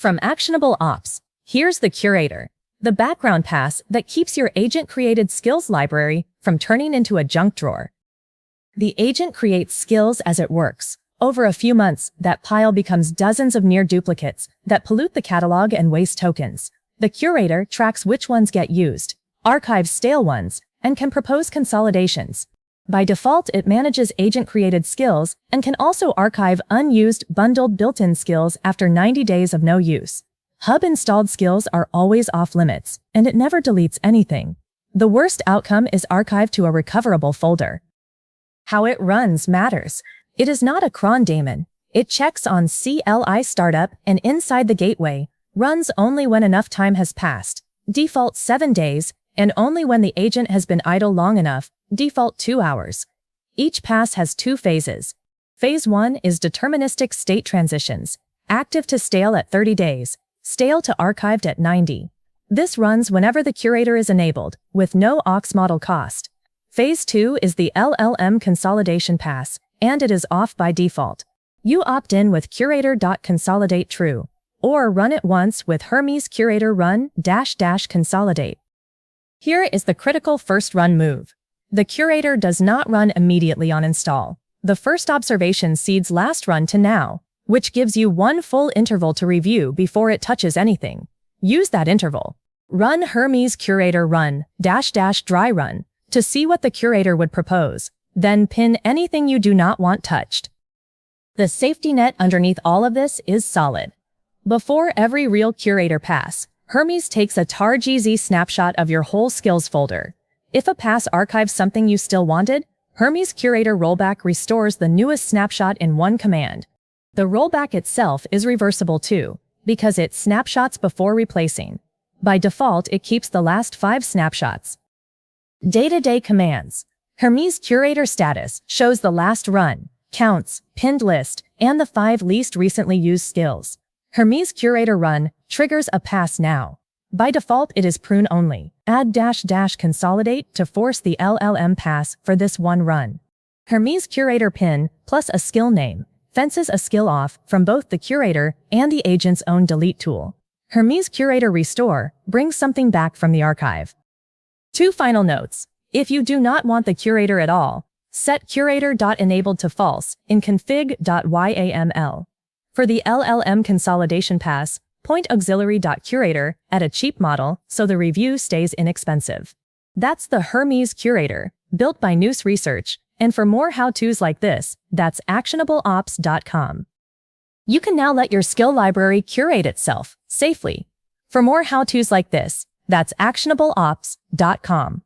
From Actionable Ops, here's the curator, the background pass that keeps your agent-created skills library from turning into a junk drawer. The agent creates skills as it works. Over a few months, that pile becomes dozens of near duplicates that pollute the catalog and waste tokens. The curator tracks which ones get used, archives stale ones, and can propose consolidations. By default, it manages agent-created skills and can also archive unused, bundled built-in skills after 90 days of no use. Hub-installed skills are always off-limits, and it never deletes anything. The worst outcome is archived to a recoverable folder. How it runs matters. It is not a cron daemon. It checks on CLI startup and inside the gateway, runs only when enough time has passed, default 7 days, and only when the agent has been idle long enough, default 2 hours. Each pass has 2 phases. Phase 1 is deterministic state transitions, active to stale at 30 days, stale to archived at 90. This runs whenever the curator is enabled, with no aux model cost. Phase 2 is the LLM consolidation pass, and it is off by default. You opt in with curator.consolidate true, or run it once with Hermes curator run -- consolidate. Here is the critical first run move. The curator does not run immediately on install. The first observation seeds last run to now, which gives you one full interval to review before it touches anything. Use that interval. Run Hermes curator run -- dry run to see what the curator would propose, then pin anything you do not want touched. The safety net underneath all of this is solid. Before every real curator pass, Hermes takes a tar-gz snapshot of your whole skills folder. If a pass archives something you still wanted, Hermes curator rollback restores the newest snapshot in one command. The rollback itself is reversible too, because it snapshots before replacing. By default, it keeps the last 5 snapshots. Day-to-day commands. Hermes curator status shows the last run, counts, pinned list, and the 5 least recently used skills. Hermes curator run triggers a pass now. By default, it is prune only. Add -- consolidate to force the LLM pass for this one run. Hermes curator pin plus a skill name fences a skill off from both the curator and the agent's own delete tool. Hermes curator restore brings something back from the archive. 2 final notes. If you do not want the curator at all, set curator.enabled to false in config.yaml. For the LLM consolidation pass, point auxiliary.curator at a cheap model so the review stays inexpensive. That's the Hermes curator, built by Noose Research, and for more how-tos like this, that's actionableops.com. You can now let your skill library curate itself safely. For more how-tos like this, that's actionableops.com.